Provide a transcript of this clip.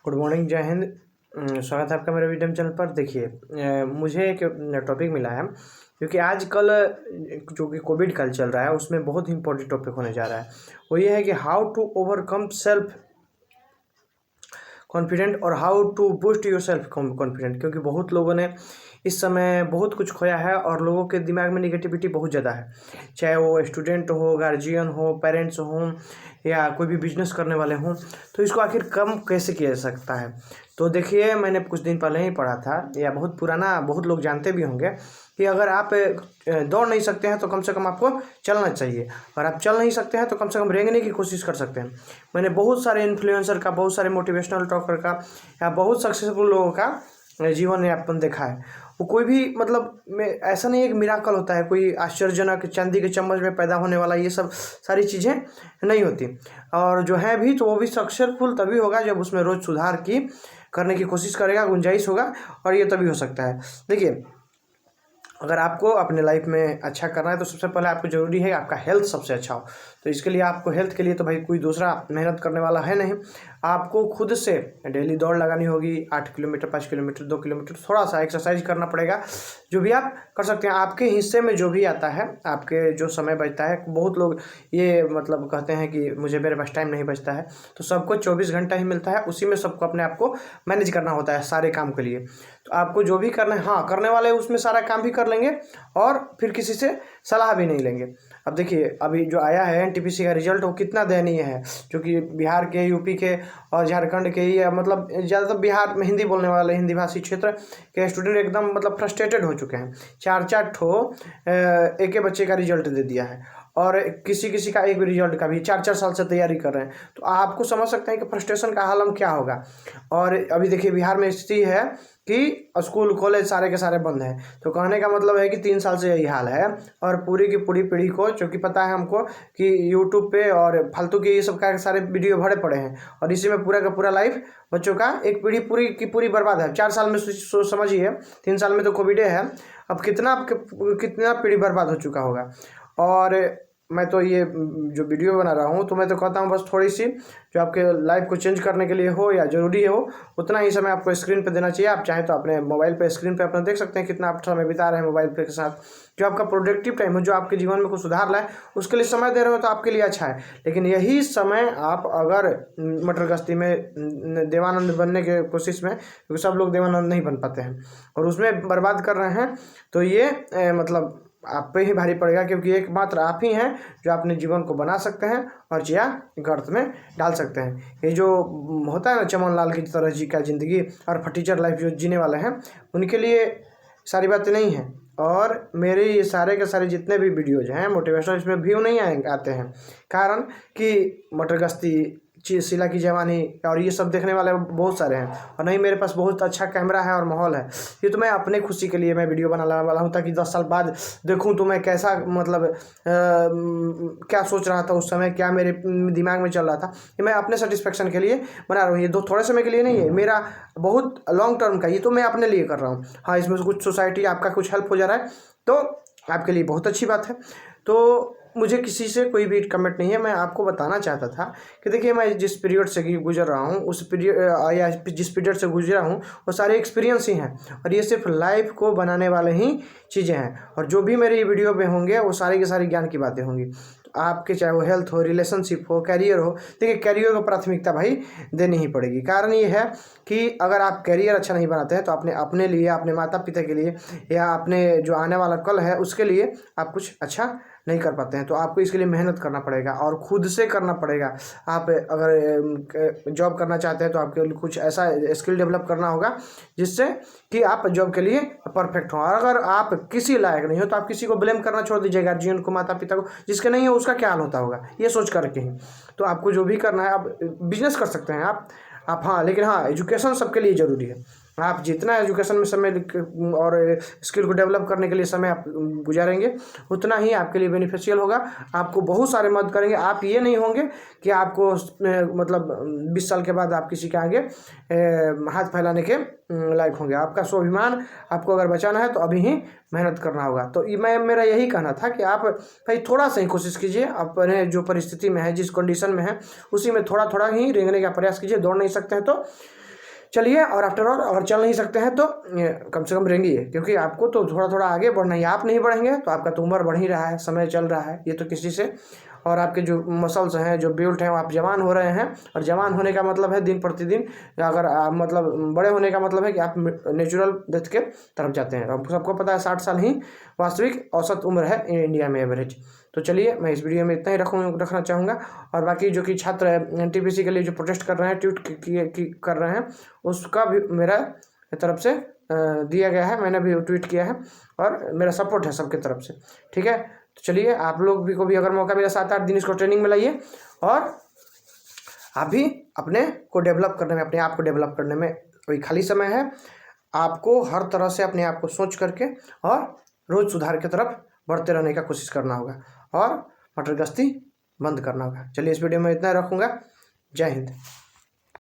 Good morning, जय हिंद। स्वागत है आपका मेरे वीडियो चैनल पर। देखिए, मुझे एक टॉपिक मिला है क्योंकि आजकल जो कि कोविड काल चल रहा है उसमें बहुत ही इंपॉर्टेंट टॉपिक होने जा रहा है। वो ये है कि how to overcome self confident और how to boost your self confident. क्योंकि बहुत लोगों ने इस समय बहुत कुछ खोया है और लोगों के दिमाग में निगेटिविटी बहुत ज़्यादा है, चाहे वो स्टूडेंट हो, गार्जियन हो, पेरेंट्स हों या कोई भी बिजनेस करने वाले हों। तो इसको आखिर कम कैसे किया जा सकता है? तो देखिए, मैंने कुछ दिन पहले ही पढ़ा था, या बहुत पुराना, बहुत लोग जानते भी होंगे कि अगर आप दौड़ नहीं सकते हैं तो कम से कम आपको चलना चाहिए, और आप चल नहीं सकते हैं तो कम से कम रेंगने की कोशिश कर सकते हैं। मैंने बहुत सारे इन्फ्लुएंसर का, बहुत सारे मोटिवेशनल टॉकर का या बहुत सक्सेसफुल लोगों का जीवन यापन देखा है। वो कोई भी मतलब में ऐसा नहीं है कि मिराकल होता है, कोई आश्चर्यजनक चांदी के चम्मच में पैदा होने वाला, ये सब सारी चीज़ें नहीं होती। और जो है भी तो वो भी सक्सेसफुल तभी होगा जब उसमें रोज़ सुधार की करने की कोशिश करेगा, गुंजाइश होगा, और ये तभी हो सकता है। देखिए, अगर आपको अपने लाइफ में अच्छा करना है तो सबसे पहले आपको ज़रूरी है आपका हेल्थ सबसे अच्छा हो। तो इसके लिए आपको हेल्थ के लिए तो भाई कोई दूसरा मेहनत करने वाला है नहीं, आपको खुद से डेली दौड़ लगानी होगी। 8 किलोमीटर, 5 किलोमीटर, 2 किलोमीटर, थोड़ा सा एक्सरसाइज करना पड़ेगा, जो भी आप कर सकते हैं। आपके हिस्से में जो भी आता है, आपके जो समय बचता है, बहुत लोग ये मतलब कहते हैं कि मुझे मेरे पास टाइम नहीं बचता है, तो सबको 24 घंटा ही मिलता है, उसी में सबको अपने आप को मैनेज करना होता है सारे काम के लिए। तो आपको जो भी करना है, हाँ, करने वाले उसमें सारा काम भी कर लेंगे और फिर किसी से सलाह भी नहीं लेंगे। अब देखिए, अभी जो आया है एनटीपीसी का रिजल्ट, वो कितना दयनीय है, जो कि बिहार के, यूपी के और झारखंड के ही, मतलब ज़्यादातर बिहार में हिंदी बोलने वाले, हिंदी भाषी क्षेत्र के स्टूडेंट एकदम मतलब फ्रस्ट्रेटेड हो चुके हैं। 4-4 ठो एक बच्चे का रिजल्ट दे दिया है, और किसी किसी का एक भी रिजल्ट का भी 4-4 साल से तैयारी कर रहे हैं। तो आपको समझ सकते हैं कि फ्रस्ट्रेशन का हाल क्या होगा। और अभी देखिए, बिहार में स्थिति है कि स्कूल कॉलेज सारे के सारे बंद हैं। तो कहने का मतलब है कि 3 साल से यही हाल है, और पूरी की पूरी पीढ़ी को, चूँकि पता है हमको कि यूट्यूब पे और फालतू के ये सब का सारे वीडियो भरे पड़े हैं, और इसी में पूरा का पूरा लाइफ बच्चों का एक पीढ़ी पूरी की पूरी बर्बाद है। 4 साल में समझिए, 3 साल में तो कोविड है, अब कितना कितना पीढ़ी बर्बाद हो चुका होगा। और मैं तो ये जो वीडियो बना रहा हूँ, तो मैं तो कहता हूँ बस थोड़ी सी जो आपके लाइफ को चेंज करने के लिए हो या ज़रूरी हो, उतना ही समय आपको स्क्रीन पे देना चाहिए। आप चाहें तो अपने मोबाइल पे स्क्रीन पे अपना देख सकते हैं कितना आप समय बिता रहे हैं मोबाइल पे के साथ। जो आपका प्रोडक्टिव टाइम है, जो आपके जीवन में कुछ सुधार लाए, उसके लिए समय दे रहे हो तो आपके लिए अच्छा है। लेकिन यही समय आप अगर मटर गश्ती में देवानंद बनने के कोशिश में, क्योंकि सब लोग देवानंद नहीं बन पाते हैं, और उसमें बर्बाद कर रहे हैं, तो ये मतलब आप पे ही भारी पड़ेगा। क्योंकि एकमात्र आप ही हैं जो अपने जीवन को बना सकते हैं और जिया गर्त में डाल सकते हैं। ये जो होता है ना, चमन लाल की तरह जी का ज़िंदगी और फटीचर लाइफ जो जीने वाले हैं, उनके लिए सारी बातें नहीं हैं। और मेरे ये सारे के सारे जितने भी वीडियोज़ हैं मोटिवेशनल, इसमें व्यू नहीं आते हैं, कारण कि मटर गश्ती, शीला की जवानी और ये सब देखने वाले बहुत सारे हैं, और नहीं मेरे पास बहुत अच्छा कैमरा है और माहौल है। ये तो मैं अपने खुशी के लिए मैं वीडियो बनाने वाला हूँ, ताकि 10 साल बाद देखूँ तो मैं कैसा मतलब क्या सोच रहा था उस समय, क्या मेरे दिमाग में चल रहा था। ये मैं अपने सेटिस्फेक्शन के लिए बना रहा हूँ, ये दो थोड़े समय के लिए नहीं है, मेरा बहुत लॉन्ग टर्म का, ये तो मैं अपने लिए कर रहा हूँ। हाँ, इसमें से कुछ सोसाइटी आपका कुछ हेल्प हो जा रहा है तो आपके लिए बहुत अच्छी बात है। तो मुझे किसी से कोई भी कमेंट नहीं है, मैं आपको बताना चाहता था कि देखिए, मैं जिस पीरियड से गुजर रहा हूँ, उस पीरियड या जिस पीरियड से गुजरा हूँ, वो सारे एक्सपीरियंस ही हैं, और ये सिर्फ लाइफ को बनाने वाले ही चीज़ें हैं। और जो भी मेरे वीडियो पे होंगे वो सारी की सारी ज्ञान की बातें होंगी। तो आपके चाहे वो हेल्थ हो, रिलेशनशिप हो, कैरियर हो, देखिए कैरियर को प्राथमिकता भाई देनी ही पड़ेगी। कारण ये है कि अगर आप कैरियर अच्छा नहीं बनाते हैं तो अपने लिए, अपने माता पिता के लिए, या अपने जो आने वाला कल है उसके लिए आप कुछ अच्छा नहीं कर पाते हैं। तो आपको इसके लिए मेहनत करना पड़ेगा और खुद से करना पड़ेगा। आप अगर जॉब करना चाहते हैं तो आपके लिए कुछ ऐसा स्किल डेवलप करना होगा जिससे कि आप जॉब के लिए परफेक्ट हो। और अगर आप किसी लायक नहीं हो तो आप किसी को ब्लेम करना छोड़ दीजिए, गार्जियन को, माता पिता को। जिसके नहीं है उसका क्या हाल होता होगा, ये सोच करके ही। तो आपको जो भी करना है, आप बिजनेस कर सकते हैं आप हाँ, लेकिन हाँ, एजुकेशन सबके लिए ज़रूरी है। आप जितना एजुकेशन में समय और स्किल को डेवलप करने के लिए समय आप गुजारेंगे, उतना ही आपके लिए बेनिफिशियल होगा। आपको बहुत सारे मदद करेंगे। आप ये नहीं होंगे कि आपको मतलब 20 साल के बाद आप किसी के आगे हाथ फैलाने के लायक होंगे। आपका स्वाभिमान आपको अगर बचाना है तो अभी ही मेहनत करना होगा। तो मेरा यही कहना था कि आप भाई थोड़ा सा ही कोशिश कीजिए, अपने जो परिस्थिति में है, जिस कंडीशन में है, उसी में थोड़ा थोड़ा ही रेंगने का प्रयास कीजिए। दौड़ नहीं सकते हैं तो चलिए, और आफ्टर ऑल अगर चल नहीं सकते हैं तो कम से कम रेंगिए, क्योंकि आपको तो थोड़ा थोड़ा आगे बढ़ना है। आप नहीं बढ़ेंगे तो आपका तो उम्र बढ़ ही रहा है, समय चल रहा है, ये तो किसी से। और आपके जो मसल्स हैं, जो बिल्ट हैं, वो आप जवान हो रहे हैं। और जवान होने का मतलब है दिन प्रतिदिन, अगर आप मतलब बड़े होने का मतलब है कि आप नेचुरल डेथ के तरफ जाते हैं। अब सबको पता है 60 साल ही वास्तविक औसत उम्र है इंडिया में, एवरेज। तो चलिए, मैं इस वीडियो में इतना ही रखना चाहूँगा। और बाकी जो कि छात्र एनटीपीसी के लिए जो प्रोटेस्ट कर रहे हैं, ट्वीट कर रहे हैं, उसका भी मेरा तरफ से दिया गया है, मैंने भी ट्वीट किया है और मेरा सपोर्ट है सबके तरफ से। ठीक है, तो चलिए, आप लोग भी को भी अगर मौका मिला 7-8 दिन इसको ट्रेनिंग में लाइए, और आप भी अपने को डेवलप करने में, अपने आप को डेवलप करने में कोई खाली समय है, आपको हर तरह से अपने आप को सोच करके और रोज़ सुधार की तरफ बढ़ते रहने का कोशिश करना होगा, और मटर गश्ती बंद करना होगा। चलिए, इस वीडियो में इतना रखूँगा। जय हिंद।